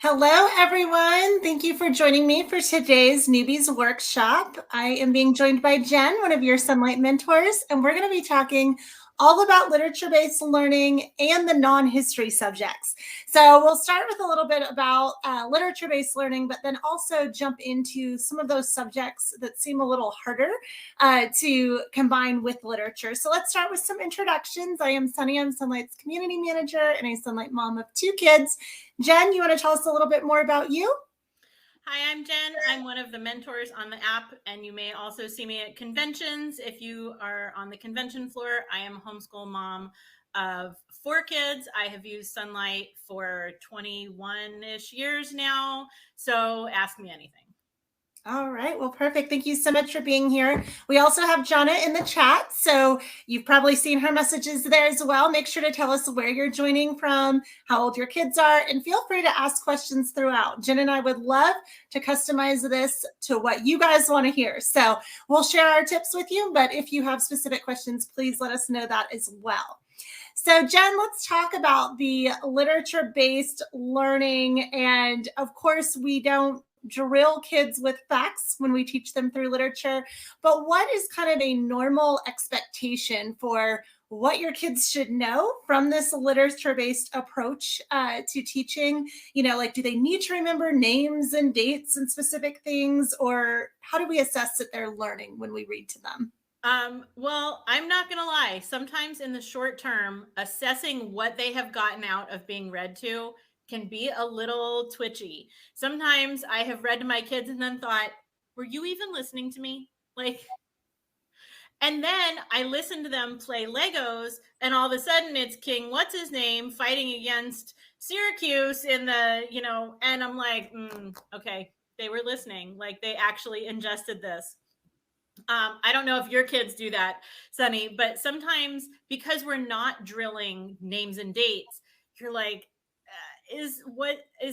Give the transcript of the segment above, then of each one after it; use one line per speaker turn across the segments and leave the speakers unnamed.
Hello, everyone. Thank you for joining me for today's Newbies workshop. I am being joined by Jen, one of your Sonlight mentors, and we're going to be talking all about literature-based learning and the non-history subjects. So we'll start with a little bit about literature-based learning, but then also jump into some of those subjects that seem a little harder to combine with literature. So let's start with some introductions. I am Sunny. I'm Sonlight's community manager and a Sonlight mom of 2 kids. Jen, you want to tell us a little bit more about you?
Hi, I'm Jen. I'm one of the mentors on the app, and you may also see me at conventions. If you are on the convention floor, I am a homeschool mom of 4 kids. I have used Sonlight for 21-ish years now, so ask me anything.
All right. Well, perfect. Thank you so much for being here. We also have Jonna in the chat. So you've probably seen her messages there as well. Make sure to tell us where you're joining from, how old your kids are, and feel free to ask questions throughout. Jen and I would love to customize this to what you guys want to hear. So we'll share our tips with you. But if you have specific questions, please let us know that as well. So Jen, let's talk about the literature-based learning. And of course, we don't drill kids with facts when we teach them through literature, but what is kind of a normal expectation for what your kids should know from this literature-based approach to teaching? You know, like, do they need to remember names and dates and specific things, or how do we assess that they're learning when we read to them?
Well, I'm not going to lie. Sometimes in the short term, assessing what they have gotten out of being read to can be a little twitchy. Sometimes I have read to my kids and then thought, were you even listening to me? And then I listen to them play Legos, and all of a sudden it's King what's his name fighting against Syracuse in the, and I'm like, okay, they were listening. Like, they actually ingested this. I don't know if your kids do that, Sunny, but sometimes because we're not drilling names and dates, you're like, is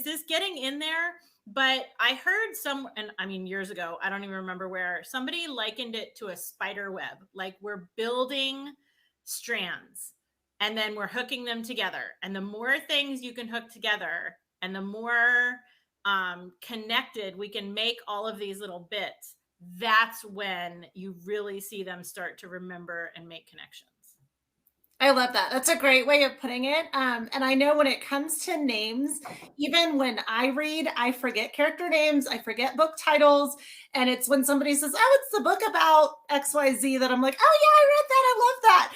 this getting in there? But I heard and I mean, years ago, I don't even remember where, somebody likened it to a spider web. Like, we're building strands and then we're hooking them together. And the more things you can hook together and the more connected we can make all of these little bits, that's when you really see them start to remember and make connections.
I love that. That's a great way of putting it. And I know when it comes to names, even when I read, I forget character names, I forget book titles. And it's when somebody says, "Oh, it's the book about XYZ," that I'm like, "Oh, yeah, I read that. I love that."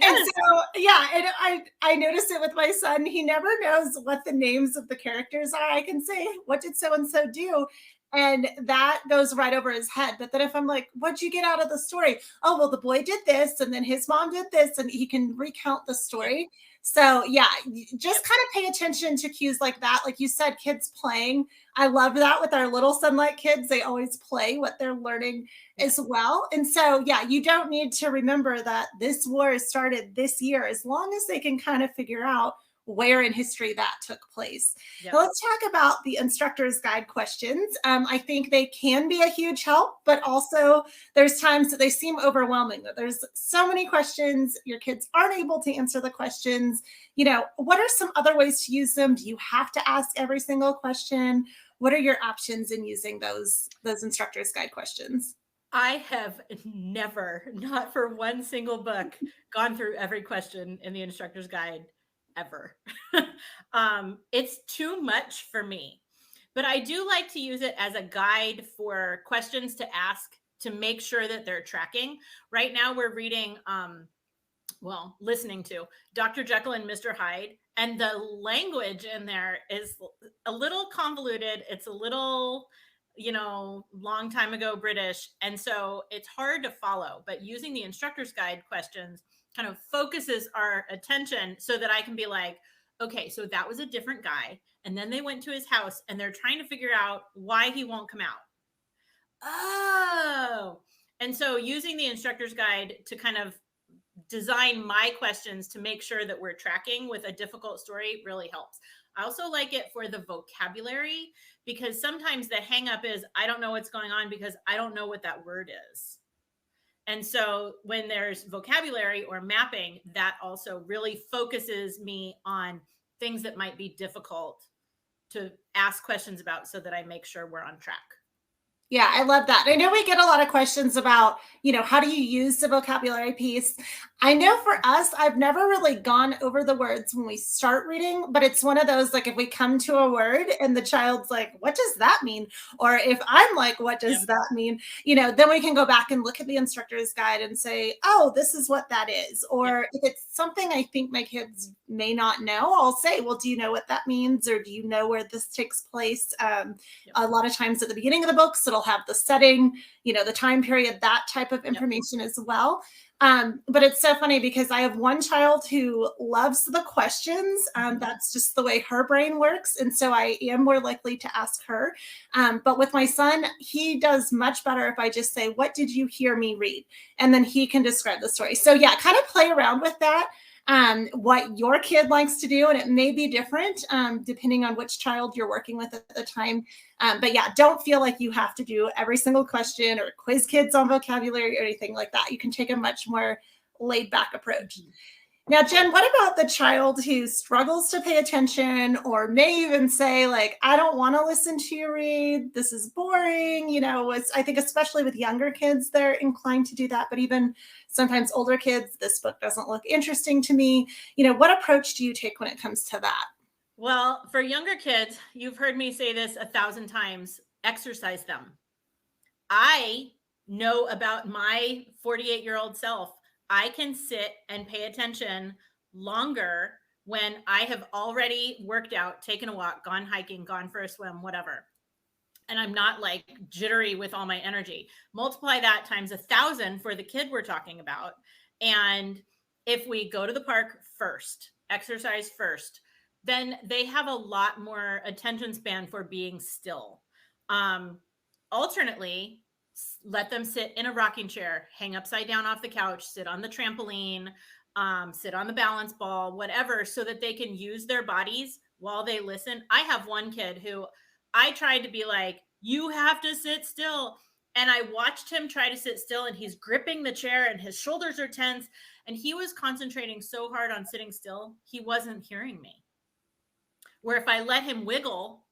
And
Yes.
so, yeah, and I notice it with my son. He never knows what the names of the characters are. I can say, "What did so and so do?" And that goes right over his head. But then if I'm like, "What'd you get out of the story?" "Oh, well, the boy did this, and then his mom did this," and he can recount the story. So yeah, just kind of pay attention to cues like that. Like you said, kids playing. I love that with our little Sonlight kids. They always play what they're learning as well. And so, yeah, you don't need to remember that this war started this year, as long as they can kind of figure out where in history that took place.
Yep.
Now, let's talk about the instructor's guide questions. I think they can be a huge help, but also there's times that they seem overwhelming, that there's so many questions, your kids aren't able to answer the questions. You know, what are some other ways to use them? Do you have to ask every single question? What are your options in using those instructor's guide questions?
I have never, not for one single book, gone through every question in the instructor's guide ever. It's too much for me. But I do like to use it as a guide for questions to ask to make sure that they're tracking. Right now we're reading listening to Dr. Jekyll and Mr. Hyde, and the language in there is a little convoluted. It's a little, long time ago British. And so it's hard to follow, but using the instructor's guide questions kind of focuses our attention so that I can be like, okay, so that was a different guy. And then they went to his house and they're trying to figure out why he won't come out. Oh. And so using the instructor's guide to kind of design my questions to make sure that we're tracking with a difficult story really helps. I also like it for the vocabulary, because sometimes the hang up is I don't know what's going on because I don't know what that word is. And so when there's vocabulary or mapping, that also really focuses me on things that might be difficult to ask questions about so that I make sure we're on track.
Yeah, I love that. I know we get a lot of questions about, how do you use the vocabulary piece? I know for us, I've never really gone over the words when we start reading, but it's one of those, like, if we come to a word and the child's like, what does that mean? Or if I'm like, what does that mean? Then we can go back and look at the instructor's guide and say, oh, this is what that is. Or if it's something I think my kids may not know, I'll say, well, do you know what that means? Or do you know where this takes place? A lot of times at the beginning of the books, it'll have the setting, the time period, that type of information as well. But it's so funny because I have one child who loves the questions. That's just the way her brain works. And so I am more likely to ask her. But with my son, he does much better if I just say, what did you hear me read? And then he can describe the story. So yeah, kind of play around with that. What your kid likes to do, and it may be different depending on which child you're working with at the time. But yeah, don't feel like you have to do every single question or quiz kids on vocabulary or anything like that. You can take a much more laid back approach. Now, Jen, what about the child who struggles to pay attention or may even say, like, I don't want to listen to you read. This is boring. I think especially with younger kids, they're inclined to do that. But even sometimes older kids, this book doesn't look interesting to me. What approach do you take when it comes to that?
Well, for younger kids, you've heard me say this 1,000 times, exercise them. I know about my 48-year-old self. I can sit and pay attention longer when I have already worked out, taken a walk, gone hiking, gone for a swim, whatever. And I'm not like jittery with all my energy. Multiply that times 1,000 for the kid we're talking about. And if we go to the park first, exercise first, then they have a lot more attention span for being still. Alternately, let them sit in a rocking chair, hang upside down off the couch, sit on the trampoline, sit on the balance ball, whatever, so that they can use their bodies while they listen. I have one kid who I tried to be like, you have to sit still. And I watched him try to sit still, and he's gripping the chair and his shoulders are tense. And he was concentrating so hard on sitting still, he wasn't hearing me. Where if I let him wiggle,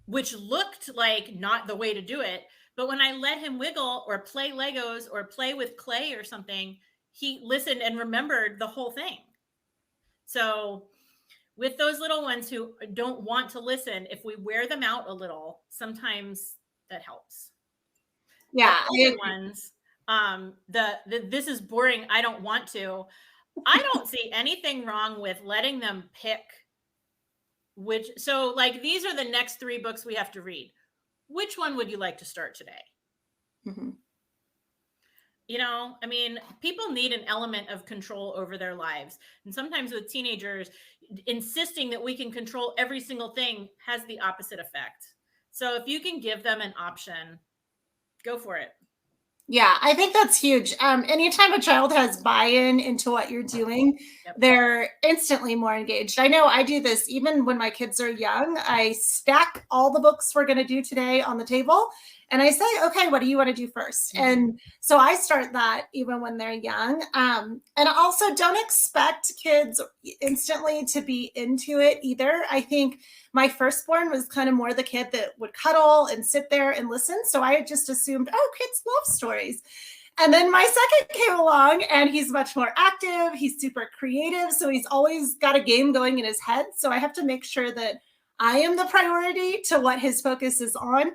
which looked like not the way to do it, but when I let him wiggle or play Legos or play with clay or something, he listened and remembered the whole thing. So with those little ones who don't want to listen, if we wear them out a little, sometimes that helps.
Yeah.
The other ones, this is boring, I don't want to. I don't see anything wrong with letting them pick so like these are the next 3 books we have to read. Which one would you like to start today?
Mm-hmm.
I mean, people need an element of control over their lives. And sometimes with teenagers, insisting that we can control every single thing has the opposite effect. So if you can give them an option, go for it.
Yeah, I think that's huge. Anytime a child has buy-in into what you're doing, they're instantly more engaged. I know I do this even when my kids are young. I stack all the books we're going to do today on the table. And I say, okay, what do you want to do first? Mm-hmm. And so I start that even when they're young. And also don't expect kids instantly to be into it either. I think my firstborn was kind of more the kid that would cuddle and sit there and listen. So I just assumed, oh, kids love stories. And then my second came along and he's much more active. He's super creative. So he's always got a game going in his head. So I have to make sure that I am the priority to what his focus is on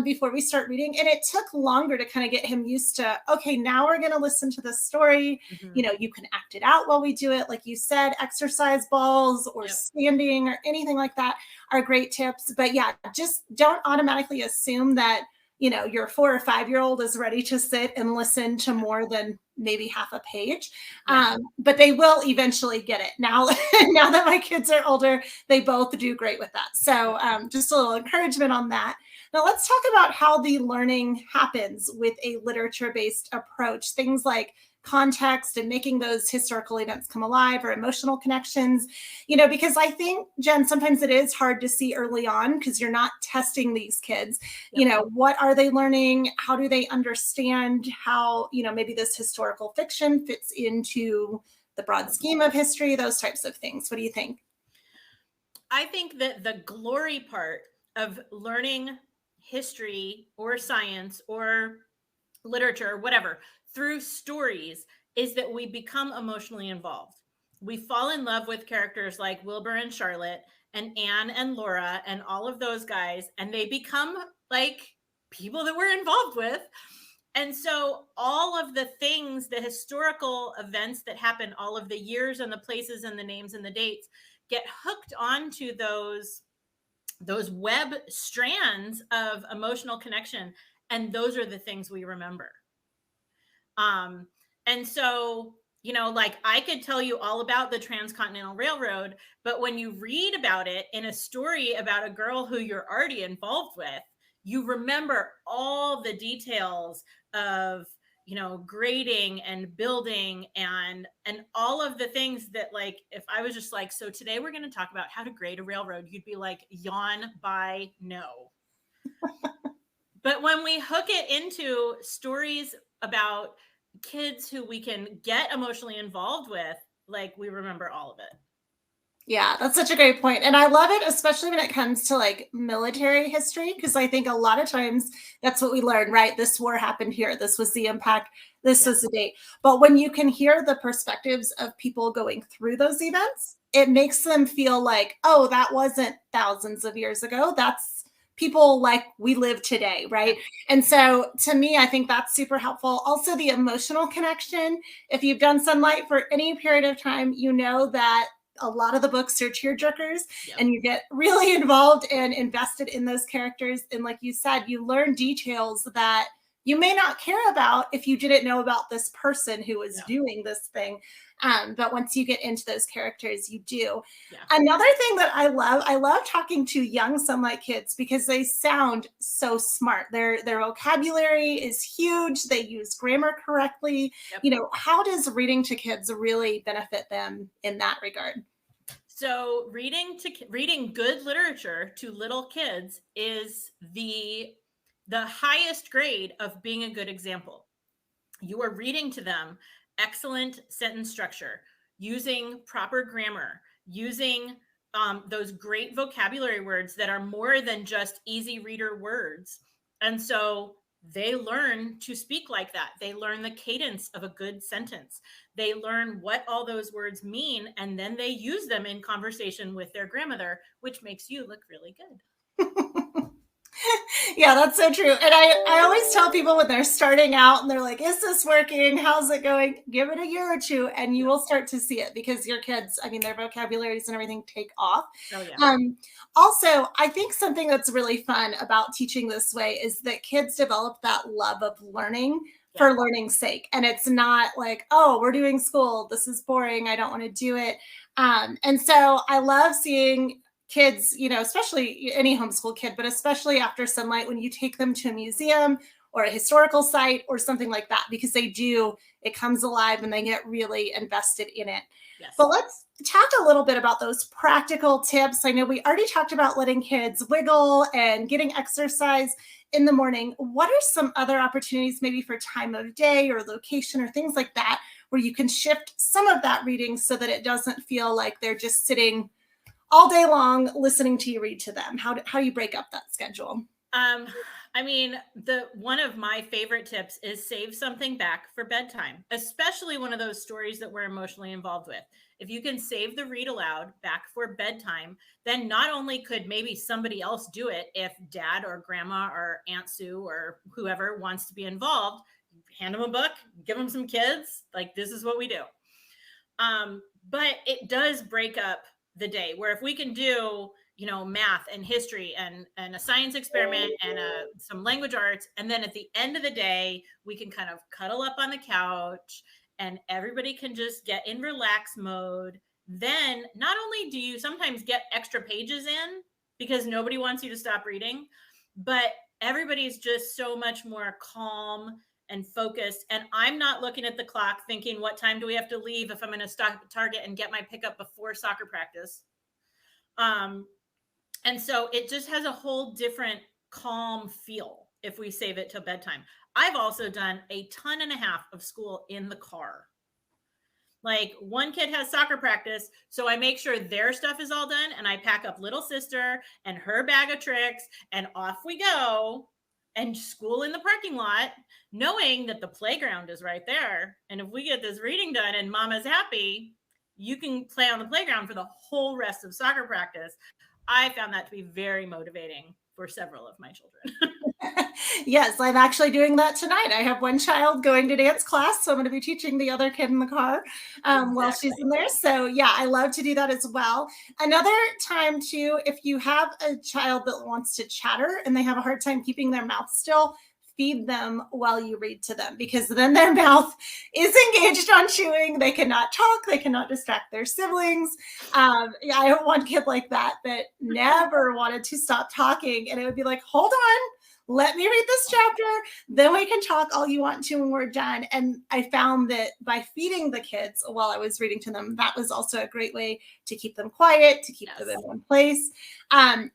before we start reading. And it took longer to kind of get him used to, okay, now we're going to listen to the story. Mm-hmm. You can act it out while we do it. Like you said, exercise balls or standing or anything like that are great tips. But yeah, just don't automatically assume that, your 4 or 5-year-old is ready to sit and listen to more than maybe half a page. But they will eventually get it. Now that my kids are older, they both do great with that. So just a little encouragement on that. Now let's talk about how the learning happens with a literature-based approach. Things like context and making those historical events come alive or emotional connections, because I think, Jen, sometimes it is hard to see early on because you're not testing these kids. What are they learning? How do they understand how, maybe this historical fiction fits into the broad scheme of history, those types of things. What do you think?
I think that the glory part of learning history or science or literature, whatever, through stories is that we become emotionally involved. We fall in love with characters like Wilbur and Charlotte and Anne and Laura and all of those guys, and they become like people that we're involved with. And so all of the things, the historical events that happen, all of the years and the places and the names and the dates get hooked onto those web strands of emotional connection, and those are the things we remember. And so, you know, like I could tell you all about the Transcontinental Railroad, but when you read about it in a story about a girl who you're already involved with, you remember all the details of, you know, grading and building and all of the things that, like, if I was just like, so today we're going to talk about how to grade a railroad, you'd be like, yawn by no. But when we hook it into stories about kids who we can get emotionally involved with, like, we remember all of it.
Yeah, that's such a great point. And I love it, especially when it comes to like military history, because I think a lot of times that's what we learn, right? This war happened here. This was the impact. This was the date. But when you can hear the perspectives of people going through those events, it makes them feel like, oh, that wasn't thousands of years ago. That's people like we live today, right? And so to me, I think that's super helpful. Also, the emotional connection. If you've done Sonlight for any period of time, you know that a lot of the books are tearjerkers, and you get really involved and invested in those characters. And like you said, you learn details that you may not care about if you didn't know about this person who was doing this thing. But once you get into those characters, you do. Another thing that I love talking to young Sonlight kids because they sound so smart. Their vocabulary is huge. They use grammar correctly. You know, how does reading to kids really benefit them in that regard?
So reading good literature to little kids is the highest grade of being a good example. You are reading to them excellent sentence structure, using proper grammar, using those great vocabulary words that are more than just easy reader words. And so they learn to speak like that. They learn the cadence of a good sentence. They learn what all those words mean, and then they use them in conversation with their grandmother, which makes you look really good.
Yeah, that's so true. And I always tell people when they're starting out and they're like, is this working? How's it going? Give it a year or two and you will start to see it because your kids, I mean, their vocabularies and everything take off.
Oh, yeah.
Also, I think something that's really fun about teaching this way is that kids develop that love of learning for learning's sake. And it's not like, oh, we're doing school. This is boring. I don't want to do it. And so I love seeing kids, you know, especially any homeschool kid, but especially after Sonlight, when you take them to a museum or a historical site or something like that, because it comes alive and they get really invested in it. Yes. But let's talk a little bit about those practical tips. I know we already talked about letting kids wiggle and getting exercise in the morning. What are some other opportunities, maybe for time of day or location or things like that, where you can shift some of that reading so that it doesn't feel like they're just sitting all day long listening to you read to them? How do you break up that schedule?
I mean, one of my favorite tips is save something back for bedtime, especially one of those stories that we're emotionally involved with. If you can save the read aloud back for bedtime, then not only could maybe somebody else do it if dad or grandma or Aunt Sue or whoever wants to be involved, hand them a book, give them some kids, like this is what we do. But it does break up the day, where if we can do, you know, math and history and a science experiment and some language arts, and then at the end of the day we can kind of cuddle up on the couch and everybody can just get in relax mode, then not only do you sometimes get extra pages in because nobody wants you to stop reading, but everybody's just so much more calm and focused. And I'm not looking at the clock thinking, what time do we have to leave if I'm going to stop at Target and get my pickup before soccer practice? And so it just has a whole different calm feel if we save it till bedtime. I've also done a ton and a half of school in the car. Like one kid has soccer practice, so I make sure their stuff is all done, and I pack up little sister and her bag of tricks, and off we go, and school in the parking lot, knowing that the playground is right there. And if we get this reading done and mama's happy, you can play on the playground for the whole rest of soccer practice. I found that to be very motivating for several of my children.
Yes, I'm actually doing that tonight. I have one child going to dance class, so I'm going to be teaching the other kid in the car while she's in there. So yeah, I love to do that as well. Another time too, if you have a child that wants to chatter and they have a hard time keeping their mouth still, feed them while you read to them, because then their mouth is engaged on chewing. They cannot talk. They cannot distract their siblings. Yeah, I have one kid like that never wanted to stop talking. And it would be like, hold on, let me read this chapter, then we can talk all you want to when we're done. And I found that by feeding the kids while I was reading to them, that was also a great way to keep them quiet, to keep them in one place.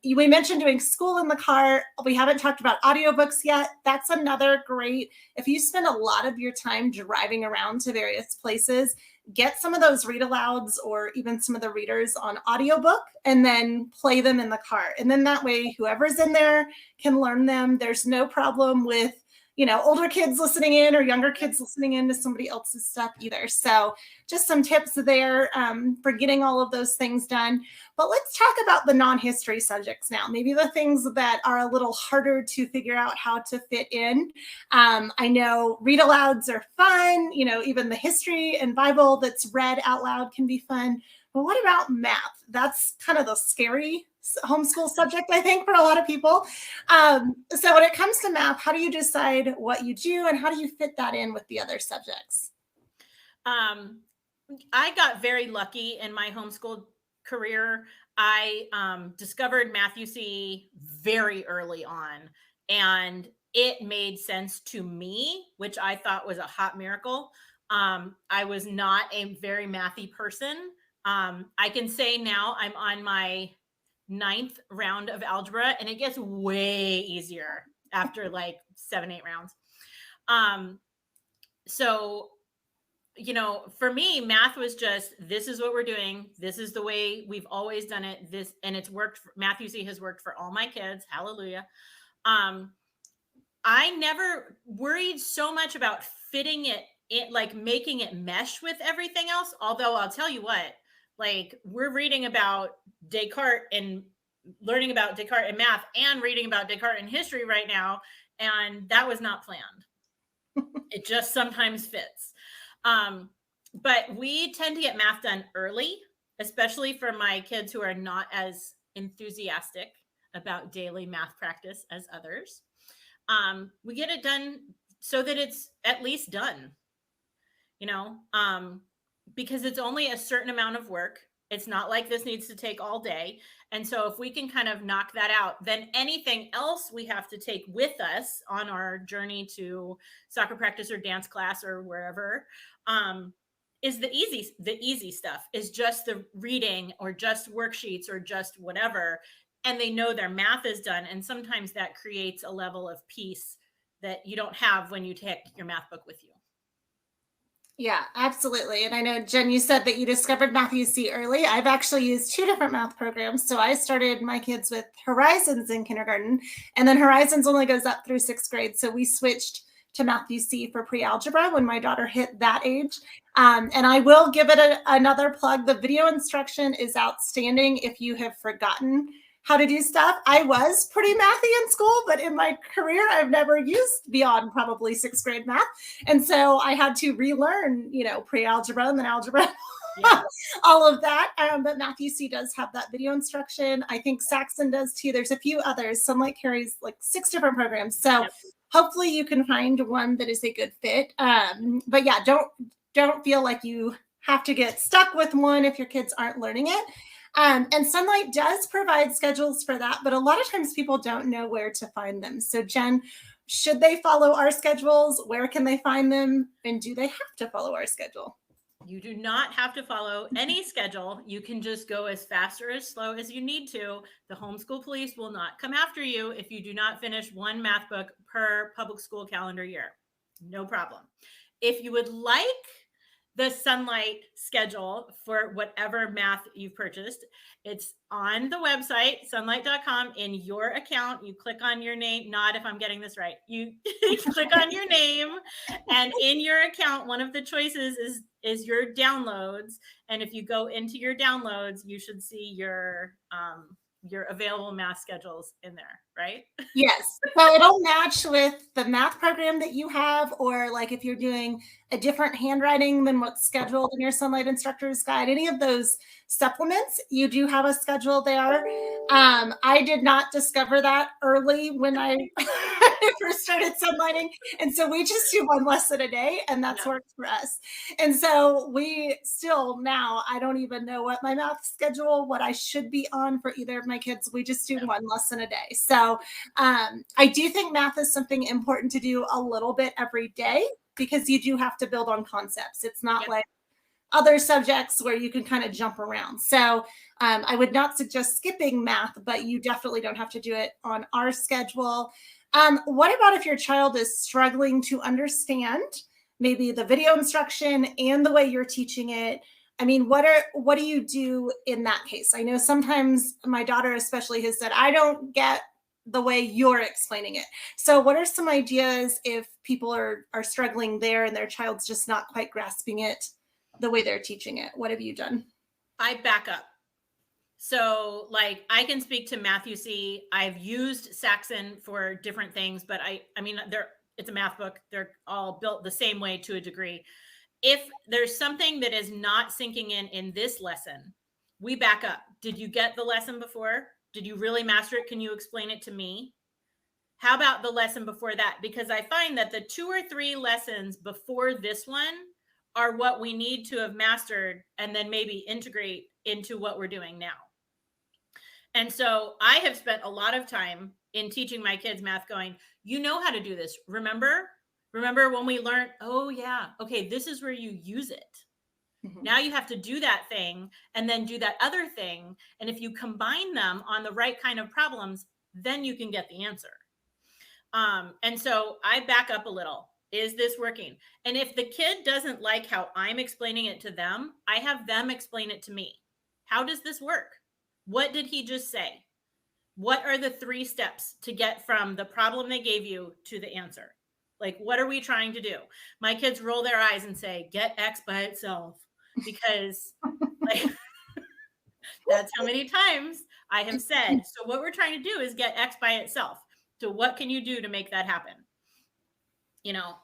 We mentioned doing school in the car. We haven't talked about audiobooks yet. That's another great, if you spend a lot of your time driving around to various places, get some of those read alouds or even some of the readers on audiobook and then play them in the car. And then that way, whoever's in there can learn them. There's no problem with, older kids listening in or younger kids listening in to somebody else's stuff either. So just some tips there for getting all of those things done. But let's talk about the non-history subjects now, maybe the things that are a little harder to figure out how to fit in. I know read alouds are fun, even the history and Bible that's read out loud can be fun. But what about math? That's kind of the scary homeschool subject, I think, for a lot of people. So when it comes to math, how do you decide what you do and how do you fit that in with the other subjects?
I got very lucky in my homeschool career. I discovered Math UC very early on, and it made sense to me, which I thought was a hot miracle. I was not a very mathy person. I can say now I'm on my 9th round of algebra, and it gets way easier after like 7-8 rounds. So, for me, math was just, this is what we're doing. This is the way we've always done it. And it's worked. Math UC has worked for all my kids. Hallelujah. I never worried so much about fitting it in, like making it mesh with everything else. Although I'll tell you what, like we're reading about Descartes and learning about Descartes in math and reading about Descartes in history right now. And that was not planned. It just sometimes fits. But we tend to get math done early, especially for my kids who are not as enthusiastic about daily math practice as others. We get it done so that it's at least done, because it's only a certain amount of work. It's not like this needs to take all day. And so if we can kind of knock that out, then anything else we have to take with us on our journey to soccer practice or dance class or wherever, is the easy stuff, is just the reading or just worksheets or just whatever. And they know their math is done. And sometimes that creates a level of peace that you don't have when you take your math book with you.
Yeah, absolutely. And I know, Jen, you said that you discovered Math UC early. I've actually used 2 different math programs. So I started my kids with Horizons in kindergarten, and then Horizons only goes up through 6th grade. So we switched to Math UC for pre-algebra when my daughter hit that age. And I will give it another plug. The video instruction is outstanding if you have forgotten how to do stuff. I was pretty mathy in school, but in my career, I've never used beyond probably 6th grade math. And so I had to relearn, pre-algebra and then algebra, yes. All of that. But Math UC does have that video instruction. I think Saxon does too. There's a few others. Sonlight carries like 6 different programs. So hopefully you can find one that is a good fit. But yeah, don't feel like you have to get stuck with one if your kids aren't learning it. And Sonlight does provide schedules for that, but a lot of times people don't know where to find them. So Jen, should they follow our schedules? Where can they find them? And do they have to follow our schedule?
You do not have to follow any schedule. You can just go as fast or as slow as you need to. The homeschool police will not come after you if you do not finish 1 math book per public school calendar year. No problem. If you would like the Sonlight schedule for whatever math you've purchased. It's on the website, sonlight.com. In your account, you click on your name, not if I'm getting this right. You click on your name, and in your account, one of the choices is your downloads. And if you go into your downloads, you should see your available math schedules in there, right?
Yes. So it'll match with the math program that you have, or like if you're doing a different handwriting than what's scheduled in your Sonlight Instructor's Guide, any of those supplements, you do have a schedule there. I did not discover that early when I first started sunlighting. And so we just do one lesson a day, and that's worked for us. And so we still now, I don't even know what my math schedule, what I should be on for either of my kids. We just do one lesson a day. So I do think math is something important to do a little bit every day, because you do have to build on concepts. It's not like other subjects where you can kind of jump around. So I would not suggest skipping math, but you definitely don't have to do it on our schedule. What about if your child is struggling to understand maybe the video instruction and the way you're teaching it? I mean, what do you do in that case? I know sometimes my daughter especially has said, I don't get the way you're explaining it. So what are some ideas if people are struggling there and their child's just not quite grasping it the way they're teaching it? What have you done?
I back up. So like I can speak to Matthew C. I've used Saxon for different things, but I mean, it's a math book. They're all built the same way to a degree. If there's something that is not sinking in this lesson, we back up. Did you get the lesson before? Did you really master it? Can you explain it to me? How about the lesson before that? Because I find that the 2 or 3 lessons before this one are what we need to have mastered and then maybe integrate into what we're doing now. And so I have spent a lot of time in teaching my kids math going, you know how to do this. Remember when we learned, oh yeah, okay, this is where you use it. Mm-hmm. Now you have to do that thing and then do that other thing. And if you combine them on the right kind of problems, then you can get the answer. And so I back up a little. Is this working? And if the kid doesn't like how I'm explaining it to them, I have them explain it to me. How does this work? What did he just say? What are the 3 steps to get from the problem they gave you to the answer? Like, what are we trying to do? My kids roll their eyes and say, get X by itself. Because like, that's how many times I have said. So what we're trying to do is get X by itself. So what can you do to make that happen? You know,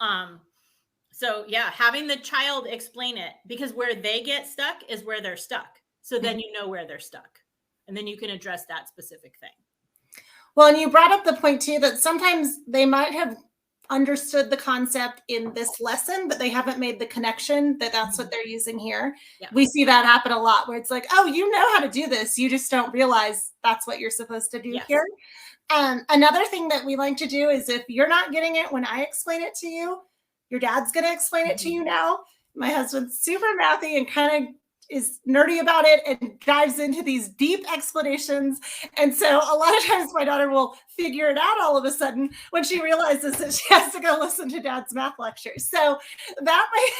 so yeah, having the child explain it, because where they get stuck is where they're stuck. So then you know where they're stuck, and then you can address that specific thing.
Well, and you brought up the point too, that sometimes they might have understood the concept in this lesson, but they haven't made the connection that that's what they're using here. Yeah. We see that happen a lot, where it's like, oh, you know how to do this. You just don't realize that's what you're supposed to do here. Another thing that we like to do is if you're not getting it when I explain it to you, your dad's going to explain it to you now. My husband's super mathy and kind of is nerdy about it and dives into these deep explanations. And so a lot of times my daughter will figure it out all of a sudden when she realizes that she has to go listen to dad's math lectures. So that might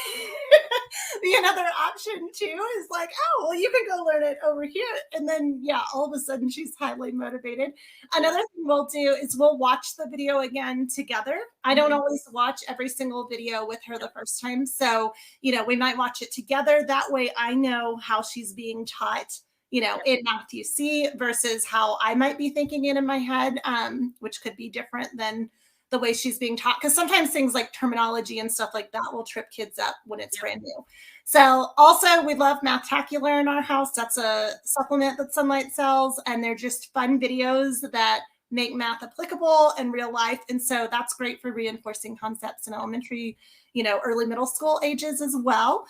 be another option too, is like, oh, well, you can go learn it over here. And then, yeah, all of a sudden she's highly motivated. Another thing we'll do is we'll watch the video again together. I don't always watch every single video with her the first time. So, you know, we might watch it together. That way I know how she's being taught, you know, in Matthew C versus how I might be thinking it in my head, which could be different than the way she's being taught. Because sometimes things like terminology and stuff like that will trip kids up when it's brand new. So also we love Mathtacular in our house. That's a supplement that Sonlight sells, and they're just fun videos that make math applicable in real life. And so that's great for reinforcing concepts in elementary, you know, early middle school ages as well.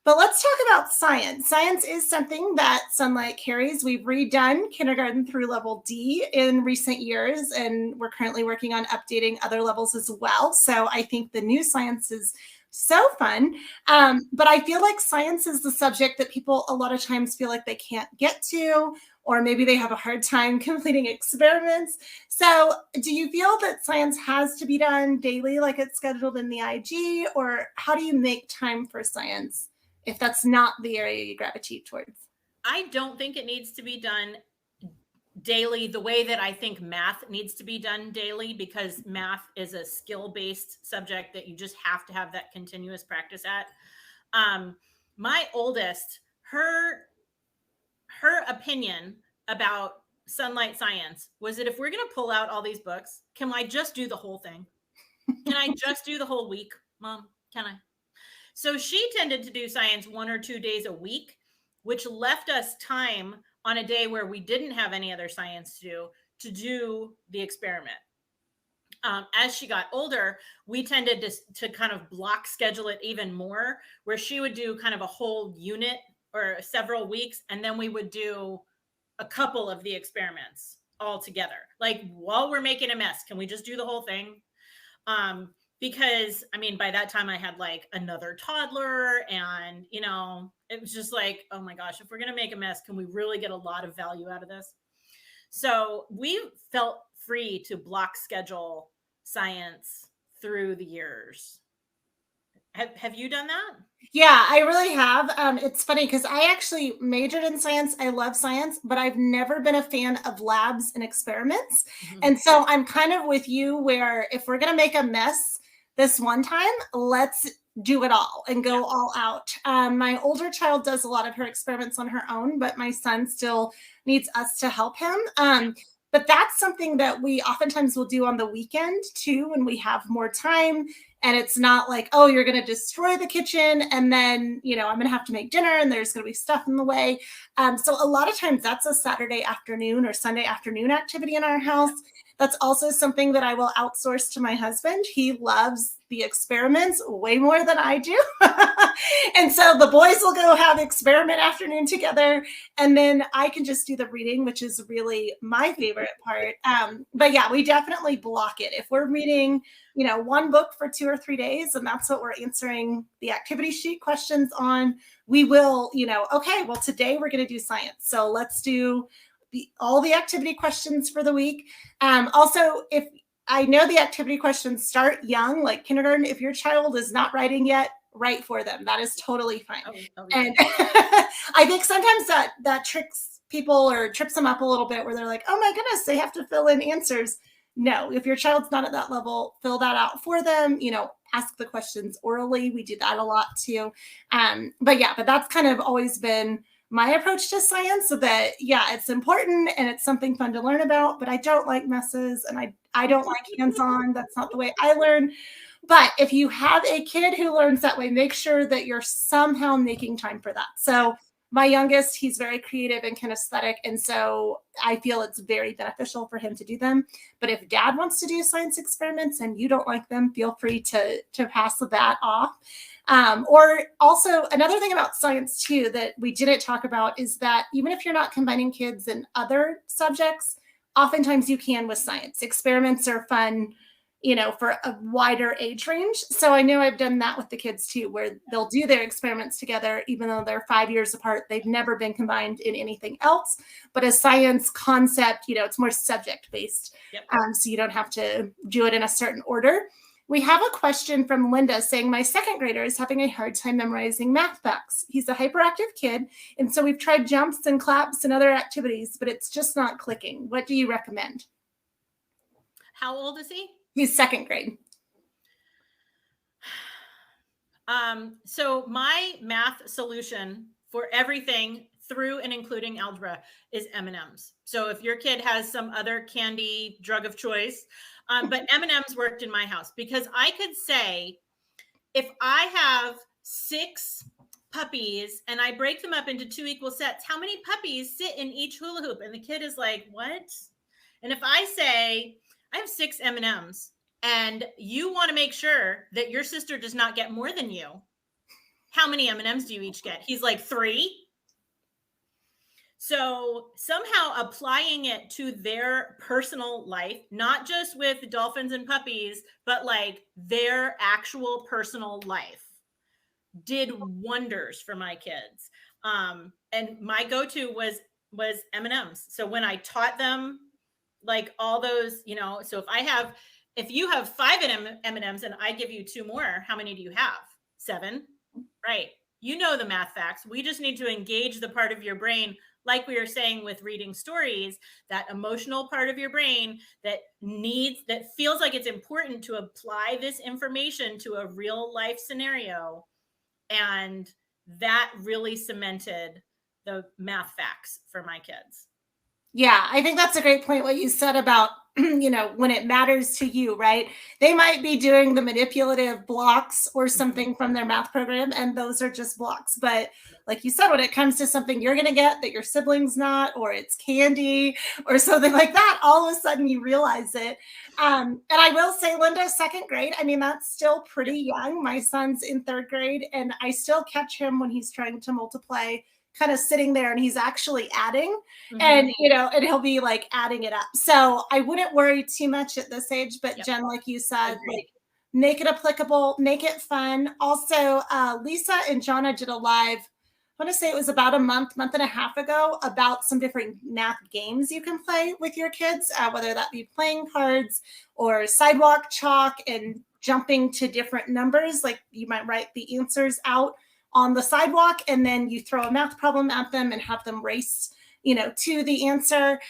But let's talk about science. Science is something that Sonlight carries. We've redone kindergarten through level D in recent years, and we're currently working on updating other levels as well. So I think the new science is so fun. But I feel like science is the subject that people a lot of times feel like they can't get to, or maybe they have a hard time completing experiments. So do you feel that science has to be done daily like it's scheduled in the IG, or how do you make time for science if that's not the area you gravitate towards?
I don't think it needs to be done daily the way that I think math needs to be done daily, because math is a skill-based subject that you just have to have that continuous practice at. My oldest, her opinion about Sonlight Science was that if we're going to pull out all these books, can I just do the whole thing? Can I just do the whole week, Mom? Can I? So she tended to do science 1 or 2 days a week, which left us time on a day where we didn't have any other science to do the experiment. As she got older, we tended to kind of block schedule it even more, where she would do kind of a whole unit or several weeks, and then we would do a couple of the experiments all together. Like, while we're making a mess, can we just do the whole thing? Because I mean, by that time I had like another toddler, and it was just like, oh my gosh, if we're going to make a mess, can we really get a lot of value out of this? So we felt free to block schedule science through the years. Have you done that?
Yeah, I really have. It's funny because I actually majored in science. I love science, but I've never been a fan of labs and experiments.
Mm-hmm.
And so I'm kind of with you, where if we're going to make a mess this one time, let's do it all and go all out. My older child does a lot of her experiments on her own, but my son still needs us to help him. But that's something that we oftentimes will do on the weekend too, when we have more time. And it's not like, oh, you're going to destroy the kitchen, and then, I'm going to have to make dinner and there's going to be stuff in the way. So a lot of times that's a Saturday afternoon or Sunday afternoon activity in our house. That's also something that I will outsource to my husband. He loves the experiments way more than I do. And so the boys will go have experiment afternoon together, and then I can just do the reading, which is really my favorite part. But yeah, we definitely block it. If we're reading, one book for 2 or 3 days, and that's what we're answering the activity sheet questions on, we will, okay, well, today we're going to do science. So let's do all the activity questions for the week. Also, if I know the activity questions start young, like kindergarten, if your child is not writing yet, write for them. That is totally fine. And I think sometimes that tricks people or trips them up a little bit, where they're like, oh my goodness, they have to fill in answers. No, if your child's not at that level, fill that out for them, ask the questions orally. We do that a lot too. But that's kind of always been my approach to science, so that, it's important and it's something fun to learn about, but I don't like messes, and I don't like hands-on. That's not the way I learn. But if you have a kid who learns that way, make sure that you're somehow making time for that. So my youngest, he's very creative and kinesthetic, and so I feel it's very beneficial for him to do them. But if dad wants to do science experiments and you don't like them, feel free to pass that off. Or also, another thing about science too that we didn't talk about is that even if you're not combining kids and other subjects, oftentimes you can with science. Experiments are fun, for a wider age range. So I know I've done that with the kids too, where they'll do their experiments together, even though they're 5 years apart. They've never been combined in anything else. But a science concept, it's more subject based.
Yep.
So you don't have to do it in a certain order. We have a question from Linda saying, my second grader is having a hard time memorizing math facts. He's a hyperactive kid, and so we've tried jumps and claps and other activities, but it's just not clicking. What do you recommend?
How old is he?
He's second grade.
So my math solution for everything through and including algebra is M&Ms. So if your kid has some other candy drug of choice, but M&Ms worked in my house, because I could say, if I have 6 puppies and I break them up into 2 equal sets, how many puppies sit in each hula hoop? And the kid is like, what? And if I say, I have 6 M&Ms and you want to make sure that your sister does not get more than you, how many M&Ms do you each get? He's like, 3. So somehow applying it to their personal life, not just with dolphins and puppies, but like their actual personal life, did wonders for my kids. And my go-to was M&Ms. So when I taught them like all those, so if you have 5 M&Ms and I give you 2 more, how many do you have? 7, right? You know the math facts. We just need to engage the part of your brain, like we were saying with reading stories, that emotional part of your brain that feels like it's important to apply this information to a real life scenario. And that really cemented the math facts for my kids.
Yeah, I think that's a great point, what you said about, when it matters to you, right? They might be doing the manipulative blocks or something from their math program, and those are just blocks. But like you said, when it comes to something you're going to get that your sibling's not, or it's candy or something like that, all of a sudden you realize it. And I will say, Linda, second grade, I mean, that's still pretty young. My son's in third grade, and I still catch him when he's trying to multiply, kind of sitting there, and he's actually adding, and and he'll be like adding it up. So I wouldn't worry too much at this age, but Jen, like you said, like, make it applicable, make it fun. Also, Lisa and Jonna did a live, I want to say it was about a month and a half ago, about some different math games you can play with your kids, whether that be playing cards or sidewalk chalk and jumping to different numbers. Like, you might write the answers out on the sidewalk, and then you throw a math problem at them and have them race, to the answer.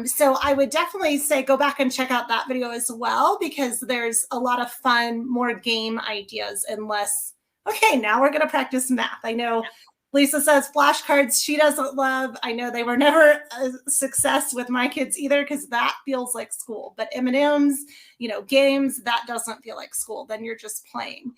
So I would definitely say go back and check out that video as well, because there's a lot of fun, more game ideas, and less, okay, now we're going to practice math. I know Lisa says flashcards she doesn't love. I know they were never a success with my kids either, because that feels like school. But M&Ms, games, that doesn't feel like school. Then you're just playing.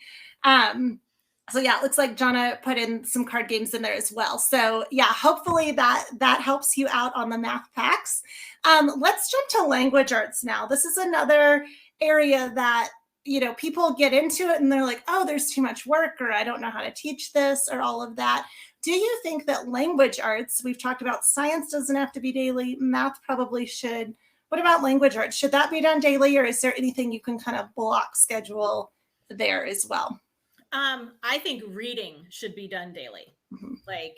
So yeah, it looks like Jonna put in some card games in there as well. So yeah, hopefully that helps you out on the math packs. Let's jump to language arts now. This is another area that, people get into it and they're like, oh, there's too much work, or I don't know how to teach this, or all of that. Do you think that language arts, we've talked about science doesn't have to be daily, math probably should. What about language arts? Should that be done daily, or is there anything you can kind of block schedule there as well?
I think reading should be done daily. Like,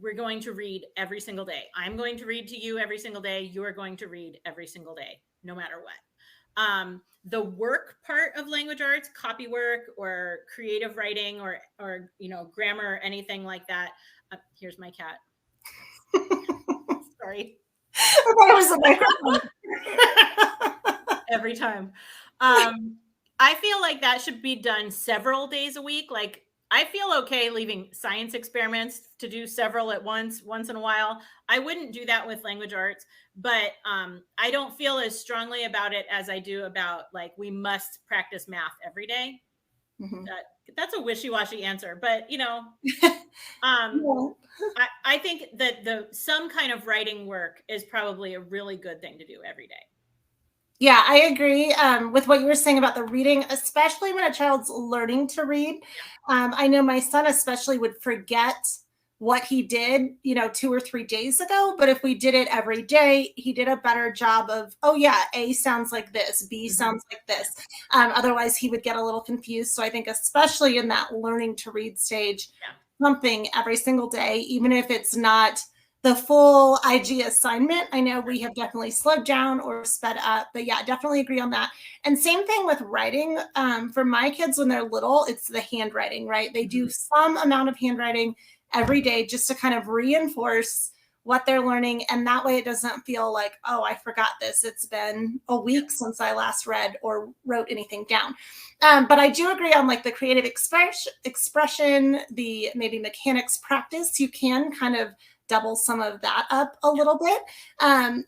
we're going to read every single day. I'm going to read to you every single day. You're going to read every single day, no matter what. The work part of language arts, copy work or creative writing or grammar or anything like that. Here's my cat. Sorry.
I thought it was a microphone.
Every time. I feel like that should be done several days a week. Like, I feel okay leaving science experiments to do several at once in a while. I wouldn't do that with language arts, but I don't feel as strongly about it as I do about, like, we must practice math every day. That's a wishy-washy answer, but I think that some kind of writing work is probably a really good thing to do every day.
Yeah, I agree with what you were saying about the reading, especially when a child's learning to read. I know my son especially would forget what he did, 2 or 3 days ago. But if we did it every day, he did a better job of, oh yeah, A sounds like this, B sounds like this. Otherwise, he would get a little confused. So I think especially in that learning to read stage, something every single day, even if it's not the full IG assignment. I know we have definitely slowed down or sped up, but yeah, definitely agree on that. And same thing with writing. For my kids, when they're little, it's the handwriting, right? They do some amount of handwriting every day just to kind of reinforce what they're learning. And that way it doesn't feel like, oh, I forgot this. It's been a week since I last read or wrote anything down. But I do agree on, like, the creative expression, the maybe mechanics practice. You can kind of double some of that up a little bit.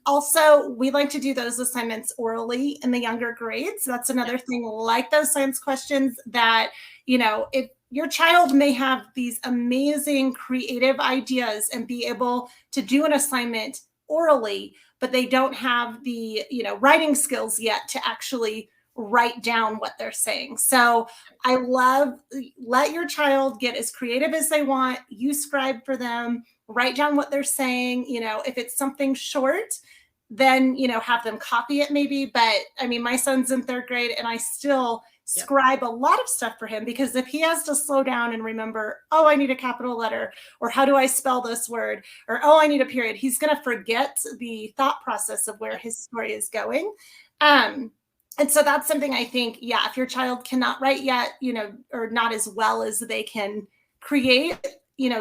Also, we like to do those assignments orally in the younger grades. That's another thing, like those science questions that, if your child may have these amazing creative ideas and be able to do an assignment orally, but they don't have the, writing skills yet to actually write down what they're saying. So I let your child get as creative as they want. You scribe for them, write down what they're saying. If it's something short, then, have them copy it maybe. But I mean, my son's in third grade and I still scribe a lot of stuff for him, because if he has to slow down and remember, oh, I need a capital letter, or how do I spell this word, or, oh, I need a period, he's going to forget the thought process of where his story is going. And so that's something I think, if your child cannot write yet, or not as well as they can create,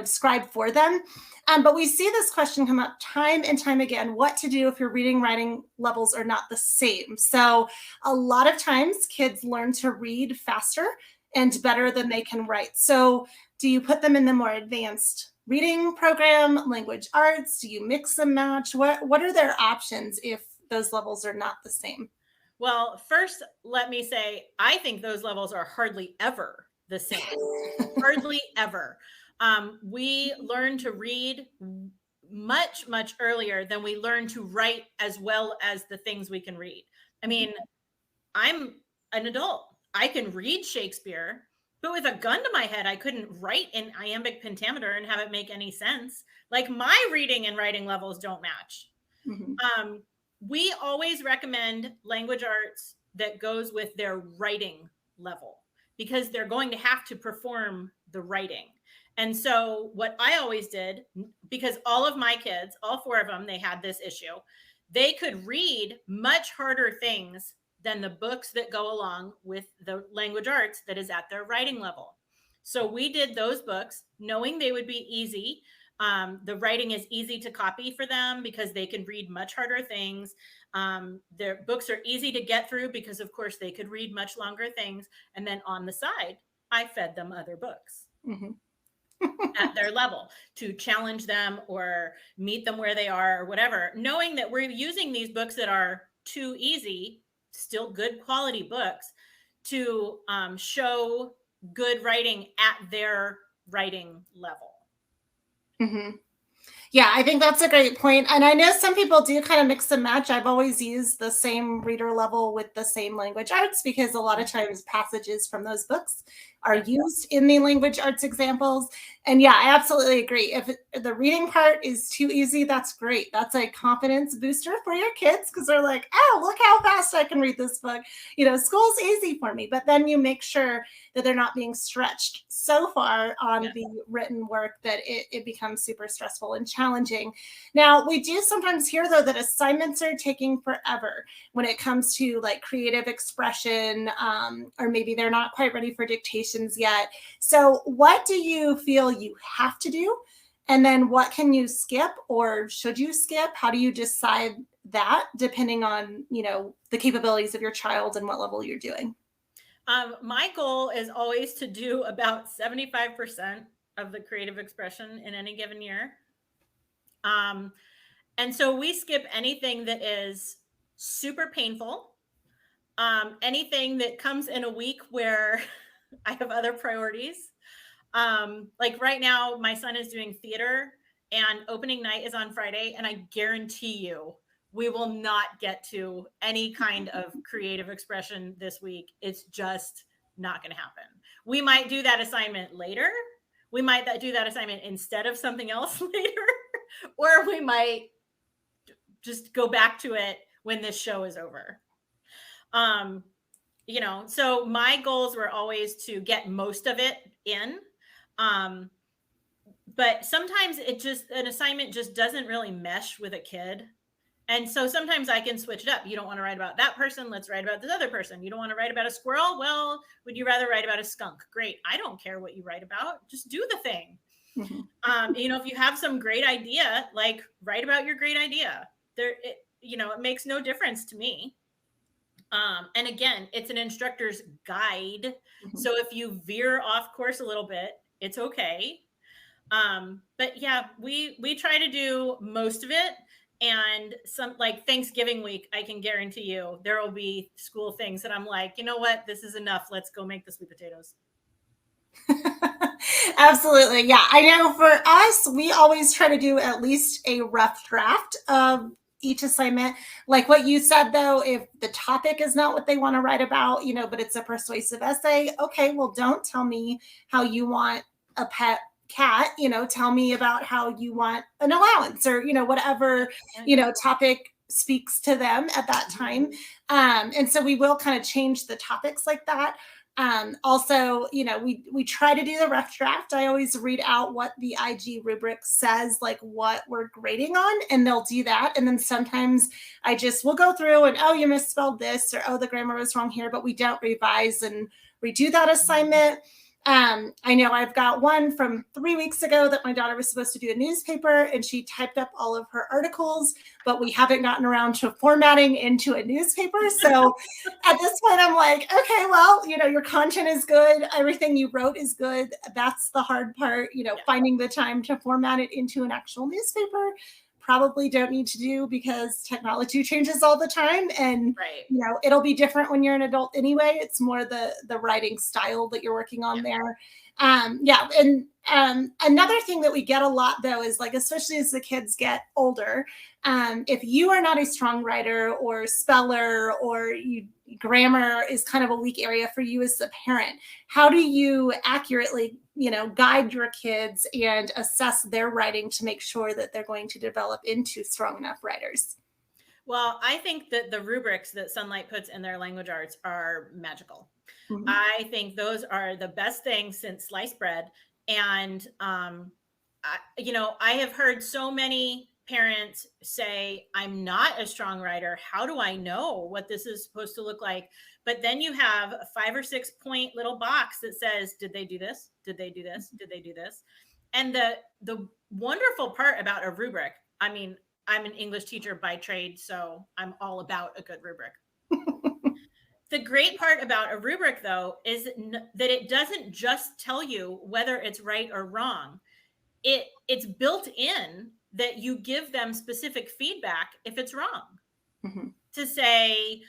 scribe for them. But we see this question come up time and time again, what to do if your reading, writing levels are not the same. So a lot of times kids learn to read faster and better than they can write. So do you put them in the more advanced reading program, language arts? Do you mix and match? What are their options if those levels are not the same?
Well, first, let me say, I think those levels are hardly ever the same. Hardly ever. We learn to read much, much earlier than we learn to write as well as the things we can read. I mean, I'm an adult. I can read Shakespeare, but with a gun to my head, I couldn't write in iambic pentameter and have it make any sense. Like, my reading and writing levels don't match. Mm-hmm. We always recommend language arts that goes with their writing level, because they're going to have to perform the writing. And so what I always did, because all of my kids, all 4 of them, they had this issue. They could read much harder things than the books that go along with the language arts that is at their writing level. So we did those books knowing they would be easy. The writing is easy to copy for them because they can read much harder things. Their books are easy to get through because, of course, they could read much longer things. And then on the side, I fed them other books at their level to challenge them or meet them where they are or whatever, knowing that we're using these books that are too easy, still good quality books, to show good writing at their writing level.
Mm-hmm. Yeah, I think that's a great point. And I know some people do kind of mix and match. I've always used the same reader level with the same language arts, because a lot of times passages from those books are used in the language arts examples. And yeah, I absolutely agree. If the reading part is too easy, that's great. That's a confidence booster for your kids, because they're like, oh, look how fast I can read this book. School's easy for me. But then you make sure that they're not being stretched so far on the written work that it becomes super stressful and challenging. Now, we do sometimes hear, though, that assignments are taking forever when it comes to like creative expression, or maybe they're not quite ready for dictations yet. So what do you feel you have to do? And then what can you skip, or should you skip? How do you decide that, depending on, the capabilities of your child and what level you're doing?
My goal is always to do about 75% of the creative expression in any given year. And so we skip anything that is super painful, anything that comes in a week where I have other priorities. Like right now, my son is doing theater and opening night is on Friday, and I guarantee you we will not get to any kind of creative expression this week. It's just not going to happen. We might do that assignment later. We might do that assignment instead of something else later, or we might just go back to it when this show is over. So my goals were always to get most of it in. But sometimes an assignment just doesn't really mesh with a kid. And so sometimes I can switch it up. You don't want to write about that person. Let's write about this other person. You don't want to write about a squirrel. Well, would you rather write about a skunk? Great. I don't care what you write about. Just do the thing. Mm-hmm. If you have some great idea, like write about your great idea. It makes no difference to me. And again, it's an instructor's guide. Mm-hmm. So if you veer off course a little bit, it's okay. But yeah, we try to do most of it. And some, like Thanksgiving week, I can guarantee you there will be school things that I'm like, you know what, this is enough. Let's go make the sweet potatoes.
Absolutely. Yeah. I know for us, we always try to do at least a rough draft of each assignment. Like what you said, though, if the topic is not what they want to write about, but it's a persuasive essay. Okay, well, don't tell me how you want a pet cat, tell me about how you want an allowance, or, whatever, topic speaks to them at that time. And so we will kind of change the topics like that. Also, we try to do the rough draft. I always read out what the IG rubric says, like what we're grading on, and they'll do that. And then sometimes we'll go through and, oh, you misspelled this, or, oh, the grammar was wrong here, but we don't revise and redo that assignment. I know I've got one from 3 weeks ago that my daughter was supposed to do a newspaper, and she typed up all of her articles, but we haven't gotten around to formatting into a newspaper. So at this point, I'm like, okay, well, your content is good. Everything you wrote is good. That's the hard part, finding the time to format it into an actual newspaper. Probably don't need to do, because technology changes all the time, and
right.
it'll be different when you're an adult anyway. It's more the writing style that you're working on there. And another thing that we get a lot, though, is like, especially as the kids get older, if you are not a strong writer or speller, or grammar is kind of a weak area for you as a parent, how do you accurately guide your kids and assess their writing to make sure that they're going to develop into strong enough writers?
Well, I think that the rubrics that Sonlight puts in their language arts are magical.
Mhm.
I think those are the best things since sliced bread. And, I have heard so many parents say, I'm not a strong writer. How do I know what this is supposed to look like? But then you have a 5 or 6 point little box that says, did they do this? Did they do this? Did they do this? And the wonderful part about a rubric, I mean, I'm an English teacher by trade, so I'm all about a good rubric. The great part about a rubric, though, is that it doesn't just tell you whether it's right or wrong. It's built in that you give them specific feedback if it's wrong. Mm-hmm. To say,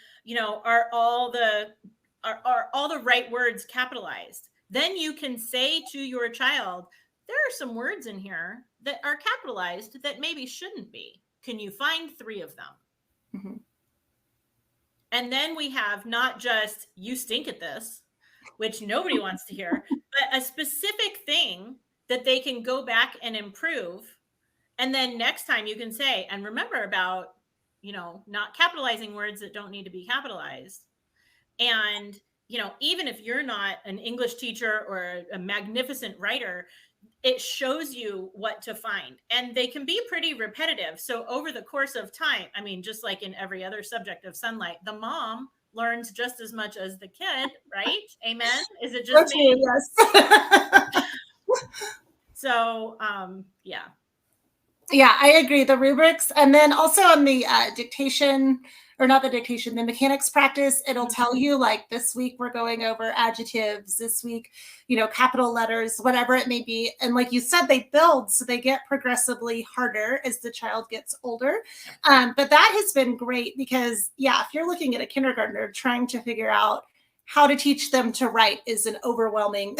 are all the right words capitalized? Then you can say to your child, there are some words in here that are capitalized that maybe shouldn't be. Can you find 3 of them? Mm-hmm. And then we have not just, you stink at this, which nobody wants to hear, but a specific thing that they can go back and improve. And then next time you can say, and remember about, not capitalizing words that don't need to be capitalized. And, even if you're not an English teacher or a magnificent writer, it shows you what to find, and they can be pretty repetitive. So over the course of time, I mean, just like in every other subject of Sonlight, the mom learns just as much as the kid, right? Amen. Is it just me?
Yes.
So, yeah.
Yeah, I agree. The rubrics, and then also on the dictation, or not the dictation, the mechanics practice, it'll tell you, like, this week we're going over adjectives, this week, capital letters, whatever it may be. And like you said, they build, so they get progressively harder as the child gets older. But that has been great, because, yeah, if you're looking at a kindergartner trying to figure out how to teach them to write is an overwhelming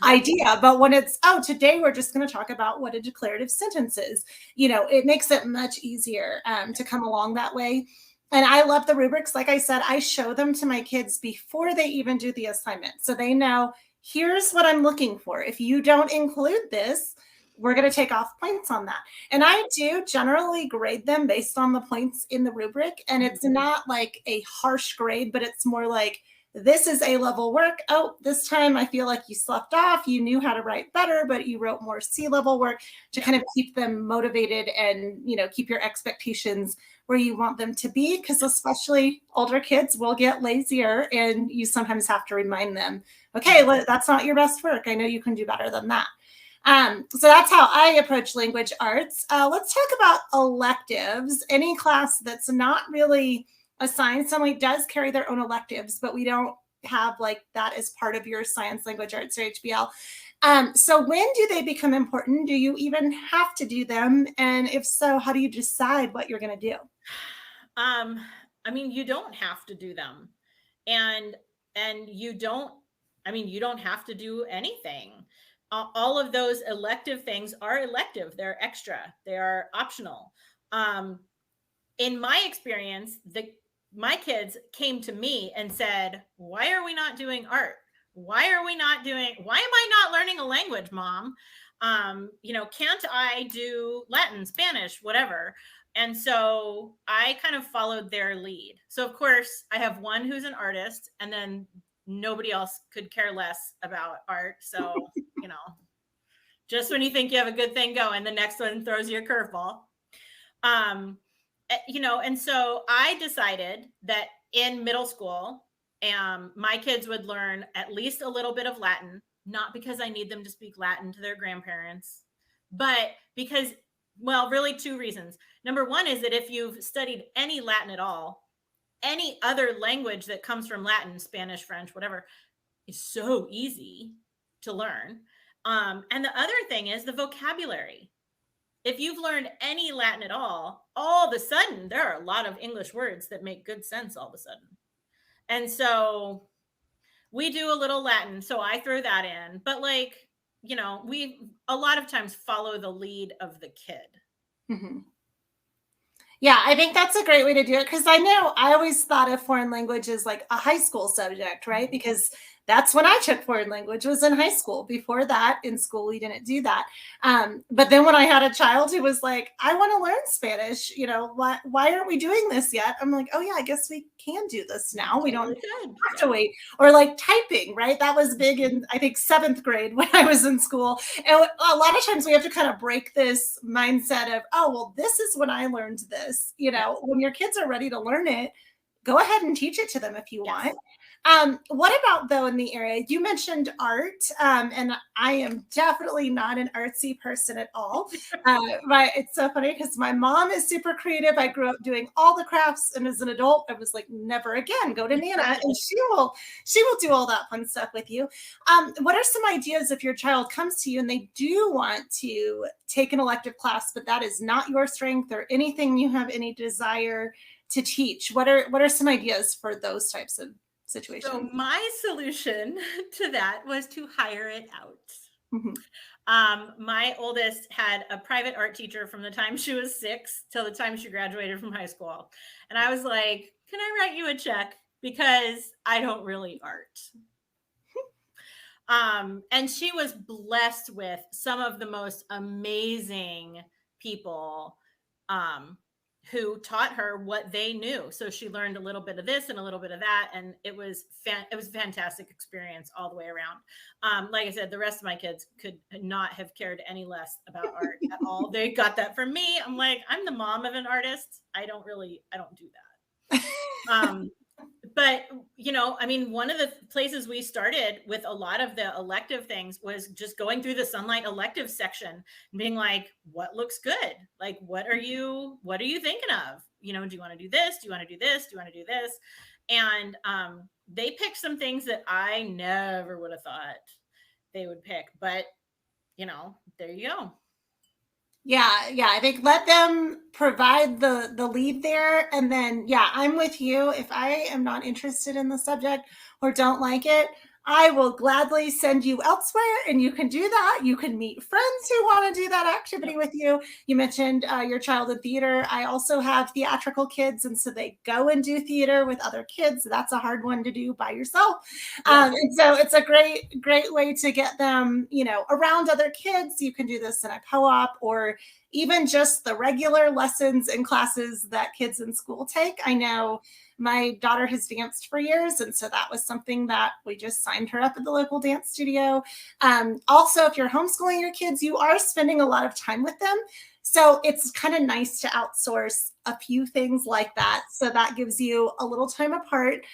idea. But when it's, today we're just going to talk about what a declarative sentence is, it makes it much easier to come along that way. And I love the rubrics. Like I said, I show them to my kids before they even do the assignment. So they know, here's what I'm looking for. If you don't include this, we're going to take off points on that. And I do generally grade them based on the points in the rubric. And it's not like a harsh grade, but it's more like, this is A-level work. Oh, this time I feel like you slept off. You knew how to write better, but you wrote more C-level work, to kind of keep them motivated and, keep your expectations where you want them to be. Because especially older kids will get lazier, and you sometimes have to remind them, okay, that's not your best work. I know you can do better than that. So that's how I approach language arts. Let's talk about electives. Any class that's not really assigned, Sonlight does carry their own electives, but we don't have like that as part of your science, language arts, or HBL. So when do they become important? Do you even have to do them? And if so, how do you decide what you're going to do?
I mean, you don't have to do them, and you don't have to do anything. All of those elective things are elective. They're extra. They are optional. In my experience, my kids came to me and said, why are we not doing art? Why am I not learning a language, Mom? Can't I do Latin, Spanish, whatever? And so I kind of followed their lead. So of course I have one who's an artist, and then nobody else could care less about art. So, just when you think you have a good thing going, the next one throws you a curveball. And so I decided that in middle school, my kids would learn at least a little bit of Latin, not because I need them to speak Latin to their grandparents, but because, well, really two reasons. Number one is that if you've studied any Latin at all, any other language that comes from Latin, Spanish, French, whatever, is so easy to learn. And the other thing is the vocabulary. If you've learned any Latin at all of a sudden, there are a lot of English words that make good sense all of a sudden. And so we do a little Latin, so I throw that in. But like, you know, we a lot of times follow the lead of the kid.
Mm-hmm. Yeah, I think that's a great way to do it, because I know I always thought of foreign language as like a high school subject, right? Because that's when I took foreign language, was in high school. Before that, in school, we didn't do that. But then when I had a child who was like, I want to learn Spanish, you know, why aren't we doing this yet? I'm like, oh yeah, I guess we can do this now. We don't have to wait. Or like typing, right? That was big in, I think, 7th grade when I was in school. And a lot of times we have to kind of break this mindset of, oh, well, this is when I learned this. You know, when your kids are ready to learn it, go ahead and teach it to them if you want. What about, though, in the area, you mentioned art, and I am definitely not an artsy person at all. But it's so funny because my mom is super creative. I grew up doing all the crafts, and as an adult, I was like, never again, go to Nana, and she will do all that fun stuff with you. What are some ideas if your child comes to you and they do want to take an elective class, but that is not your strength or anything you have any desire to teach? What are some ideas for those types of situation?
So my solution to that was to hire it out.
Mm-hmm.
My oldest had a private art teacher from the time she was 6 till the time she graduated from high school. And I was like, can I write you a check? Because I don't really art. And she was blessed with some of the most amazing people who taught her what they knew. So she learned a little bit of this and a little bit of that. And it was a fantastic experience all the way around. Like I said, the rest of my kids could not have cared any less about art at all. They got that from me. I'm like, I'm the mom of an artist. I don't do that. But, you know, I mean, one of the places we started with a lot of the elective things was just going through the Sonlight elective section and being like, what looks good? Like, what are you thinking of? You know, do you want to do this? Do you want to do this? Do you want to do this? And they picked some things that I never would have thought they would pick. But, you know, there you go.
Yeah, I think let them provide the lead there. And then, yeah, I'm with you. If I am not interested in the subject or don't like it, I will gladly send you elsewhere, and you can do that. You can meet friends who want to do that activity with you. You mentioned your child in theater. I also have theatrical kids, and so they go and do theater with other kids. That's a hard one to do by yourself. And so it's a great way to get them, you know, around other kids. You can do this in a co-op, or even just the regular lessons and classes that kids in school take. I know my daughter has danced for years, and so that was something that we just signed her up at the local dance studio. Also, if you're homeschooling your kids, you are spending a lot of time with them. So it's kind of nice to outsource a few things like that. So that gives you a little time apart,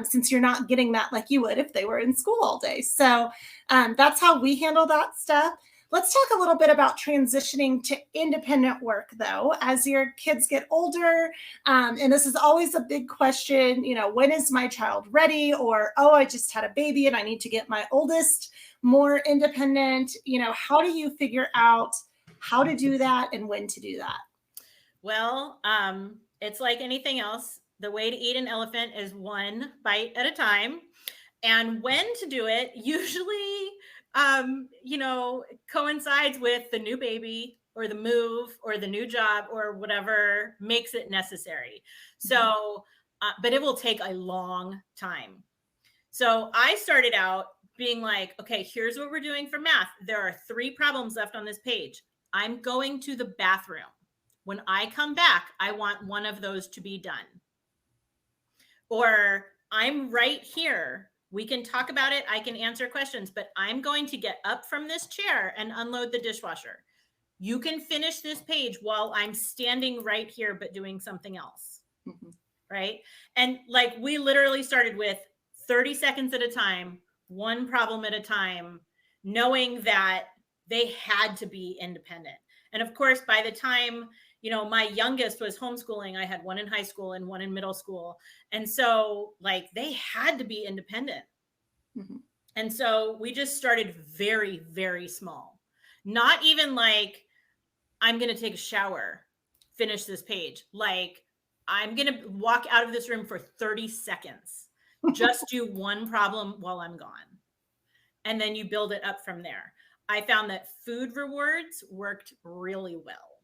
since you're not getting that like you would if they were in school all day. So that's how we handle that stuff. Let's talk a little bit about transitioning to independent work, though, as your kids get older. And this is always a big question, you know, when is my child ready? Or, oh, I just had a baby and I need to get my oldest more independent. You know, how do you figure out how to do that and when to do that?
Well, it's like anything else. The way to eat an elephant is one bite at a time. And when to do it usually you know, coincides with the new baby or the move or the new job or whatever makes it necessary. So, but it will take a long time. So I started out being like, okay, here's what we're doing for math. There are 3 problems left on this page. I'm going to the bathroom. When I come back, I want one of those to be done. Or I'm right here. We can talk about it. I can answer questions, but I'm going to get up from this chair and unload the dishwasher. You can finish this page while I'm standing right here, but doing something else. Mm-hmm. Right. And like, we literally started with 30 seconds at a time, one problem at a time. knowing that they had to be independent. And of course, by the time, my youngest was homeschooling, I had one in high school and one in middle school. And so like they had to be independent. Mm-hmm. And so we just started very, very small. Not even like, I'm going to take a shower, finish this page. Like, I'm going to walk out of this room for 30 seconds, just do one problem while I'm gone. And then you build it up from there. I found that food rewards worked really well.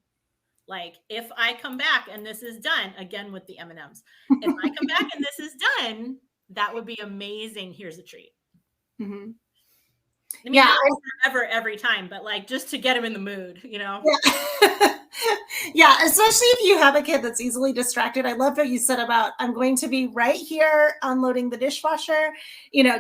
Like, if I come back and this is done, again with the M&Ms, if I come back and this is done, that would be amazing. Here's a treat. Mm-hmm. I mean, yeah, not forever every time, but like just to get them in the mood, Yeah.
Yeah, especially if you have a kid that's easily distracted. I love what you said about, I'm going to be right here unloading the dishwasher,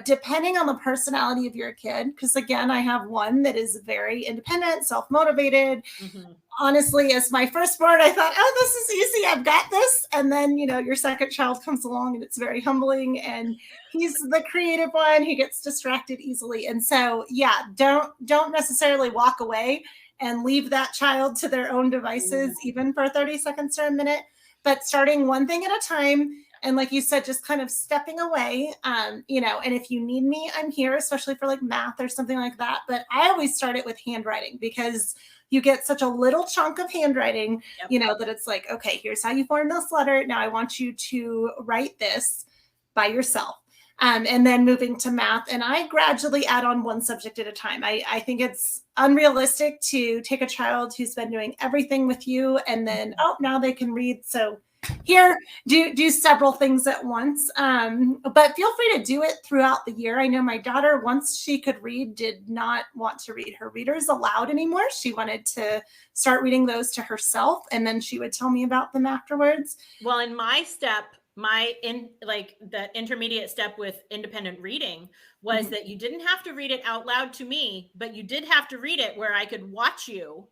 depending on the personality of your kid. Because again, I have one that is very independent, self-motivated. Mm-hmm. Honestly, as my firstborn, I thought, oh, this is easy. I've got this. And then, your second child comes along and it's very humbling. And he's the creative one. He gets distracted easily. And so, yeah, don't necessarily walk away and leave that child to their own devices, even for 30 seconds or a minute, but starting one thing at a time. And like you said, just kind of stepping away, and if you need me, I'm here, especially for like math or something like that. But I always start it with handwriting because you get such a little chunk of handwriting, that it's like, okay, here's how you form this letter. Now I want you to write this by yourself. And then moving to math. And I gradually add on one subject at a time. I think it's unrealistic to take a child who's been doing everything with you and then, now they can read. So here, do several things at once. But feel free to do it throughout the year. I know my daughter, once she could read, did not want to read her readers aloud anymore. She wanted to start reading those to herself. And then she would tell me about them afterwards.
Well, in my step, the intermediate step with independent reading was mm-hmm. that you didn't have to read it out loud to me, but you did have to read it where I could watch you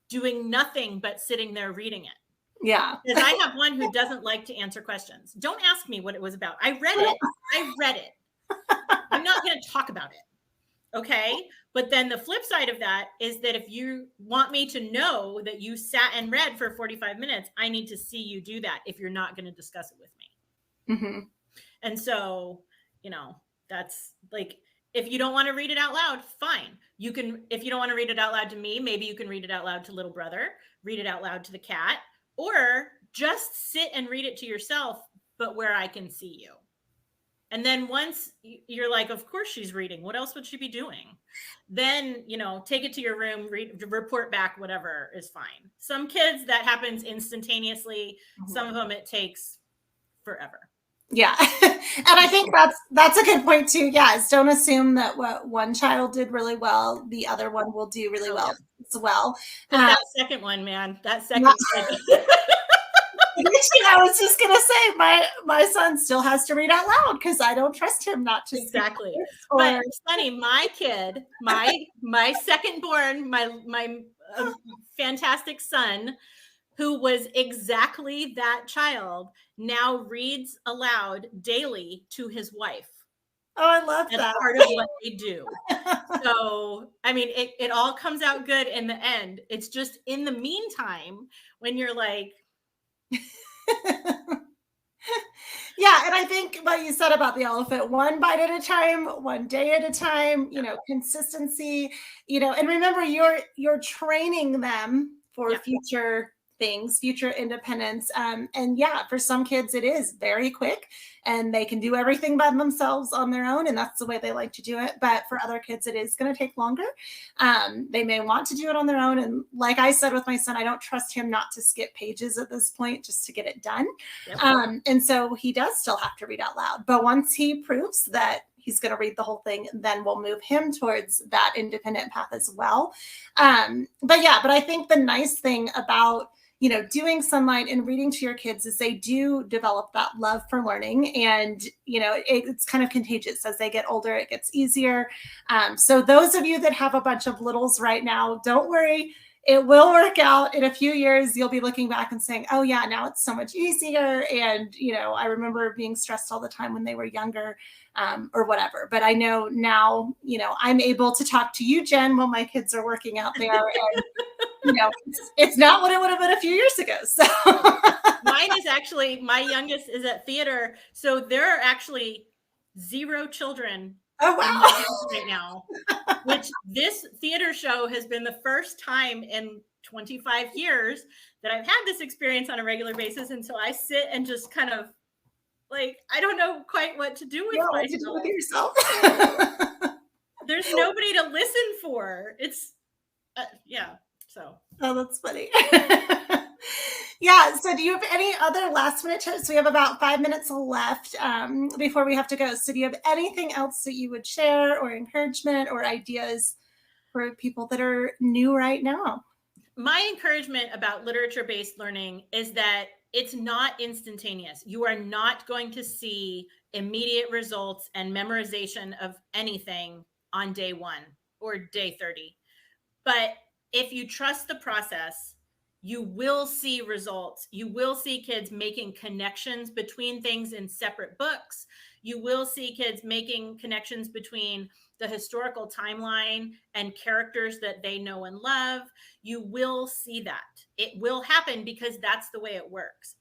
doing nothing but sitting there reading it.
Yeah.
Because I have one who doesn't like to answer questions. Don't ask me what it was about. I read it. I'm not going to talk about it. Okay. But then the flip side of that is that if you want me to know that you sat and read for 45 minutes, I need to see you do that if you're not going to discuss it with me. Mm-hmm. And so, that's like, if you don't want to read it out loud, fine. You can, if you don't want to read it out loud to me, maybe you can read it out loud to little brother, read it out loud to the cat, or just sit and read it to yourself, but where I can see you. And then once you're like, of course she's reading, what else would she be doing? Then, take it to your room, report back, whatever is fine. Some kids that happens instantaneously. Mm-hmm. Some of them it takes forever.
Yeah. And I think that's a good point too. Yeah. Is don't assume that what one child did really well, the other one will do really well as well.
That second one, man, that second
I was just gonna say my son still has to read out loud because I don't trust him not to.
Exactly. But it's funny, my kid, my second born, my fantastic son, who was exactly that child, now reads aloud daily to his wife.
Oh, I love that.
That's part of what they do. So, I mean, it all comes out good in the end. It's just in the meantime when you're like.
Yeah, and I think what you said about the elephant, one bite at a time, one day at a time, consistency, and remember you're training them for future things, future independence. And yeah, for some kids, it is very quick and they can do everything by themselves on their own. And that's the way they like to do it. But for other kids, it is going to take longer. They may want to do it on their own. And like I said with my son, I don't trust him not to skip pages at this point just to get it done. Yep. And so he does still have to read out loud. But once he proves that he's going to read the whole thing, then we'll move him towards that independent path as well. But I think the nice thing about doing Sonlight and reading to your kids is they do develop that love for learning, and it's kind of contagious. As they get older, it gets easier. So those of you that have a bunch of littles right now, don't worry. it will work out. In a few years, you'll be looking back and saying, oh yeah, now it's so much easier. And, I remember being stressed all the time when they were younger, or whatever. But I know now, I'm able to talk to you, Jen, while my kids are working out there. And, it's not what it would have been a few years ago. So
mine is actually, my youngest is at theater. So there are actually 0 children
oh,
in my
wow.
house right now, which this theater show has been the first time in 25 years that I've had this experience on a regular basis. And so I sit and just kind of like, I don't know quite what to do with myself.
What to do with yourself.
There's nobody to listen for. It's, yeah. So.
Oh, that's funny. Yeah. So do you have any other last minute tips? We have about 5 minutes left before we have to go. So do you have anything else that you would share, or encouragement, or ideas for people that are new right now?
My encouragement about literature-based learning is that it's not instantaneous. You are not going to see immediate results and memorization of anything on day 1 or day 30. But if you trust the process, you will see results. You will see kids making connections between things in separate books. You will see kids making connections between the historical timeline and characters that they know and love. You will see that. It will happen because that's the way it works.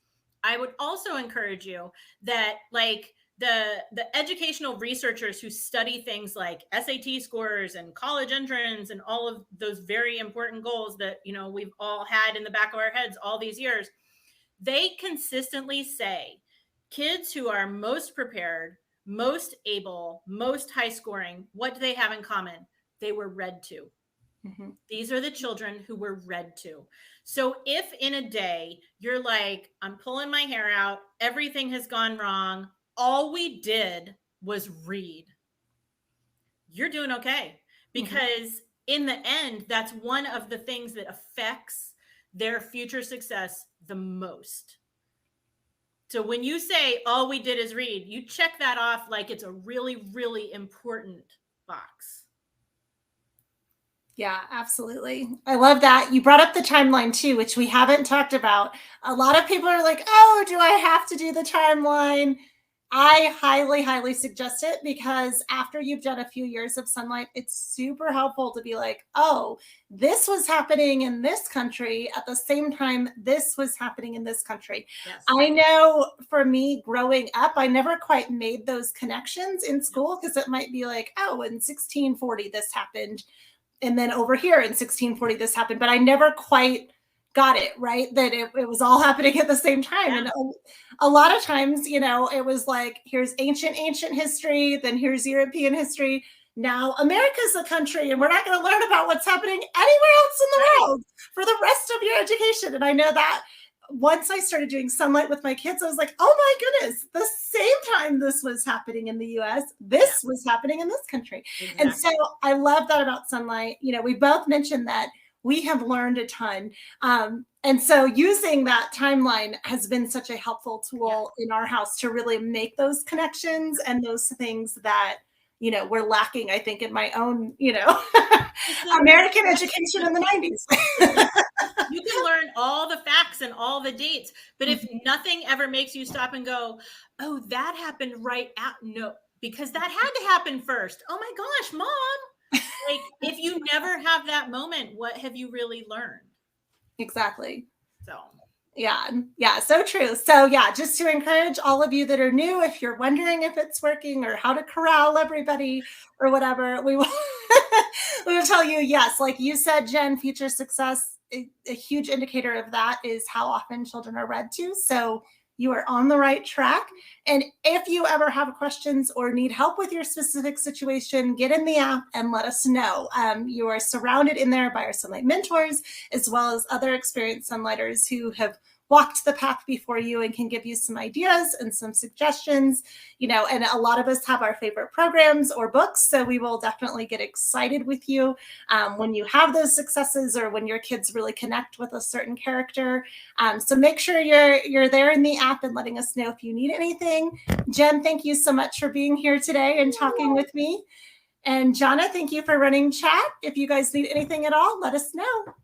I would also encourage you that, like, the educational researchers who study things like SAT scores and college entrance and all of those very important goals that, we've all had in the back of our heads all these years, they consistently say kids who are most prepared, most able, most high scoring, what do they have in common? They were read to. Mm-hmm. These are the children who were read to. So if in a day you're like, I'm pulling my hair out, everything has gone wrong, all we did was read, you're doing okay. Because in the end, that's one of the things that affects their future success the most. So when you say all we did is read, you check that off like it's a really, really important box.
Yeah, absolutely. I love that. You brought up the timeline too, which we haven't talked about. A lot of people are like, oh, do I have to do the timeline? I highly, highly suggest it, because after you've done a few years of Sonlight, it's super helpful to be like, oh, this was happening in this country at the same time this was happening in this country. Yes. I know for me growing up, I never quite made those connections in school, because it might be like, oh, in 1640 this happened, and then over here in 1640 this happened, but I never quite got it right, that it was all happening at the same time. Yeah. And a lot of times, it was like, here's ancient history, then here's European history. Now America's a country, and we're not going to learn about what's happening anywhere else in the world for the rest of your education. And I know that once I started doing Sonlight with my kids, I was like, oh my goodness, the same time this was happening in the US, this was happening in this country. Exactly. And so I love that about Sonlight. We both mentioned that we have learned a ton. And so using that timeline has been such a helpful tool in our house to really make those connections and those things that, we're lacking, I think, in my own, American education in the 90s.
You can learn all the facts and all the dates, but if nothing ever makes you stop and go, oh, that happened right out. No, because that had to happen first. Oh my gosh, Mom. Like, if you never have that moment, what have you really learned?
Exactly.
So
yeah, so true. So yeah, just to encourage all of you that are new, if you're wondering if it's working or how to corral everybody or whatever, we will we will tell you, yes, like you said, Jen, future success, a huge indicator of that is how often children are read to. So you are on the right track. And if you ever have questions or need help with your specific situation, get in the app and let us know. You are surrounded in there by our Sonlight mentors, as well as other experienced Sonlighters who have walked the path before you and can give you some ideas and some suggestions, and a lot of us have our favorite programs or books. So we will definitely get excited with you when you have those successes or when your kids really connect with a certain character. So make sure you're there in the app and letting us know if you need anything. Jen, thank you so much for being here today and talking with me. And Jonna, thank you for running chat. If you guys need anything at all, let us know.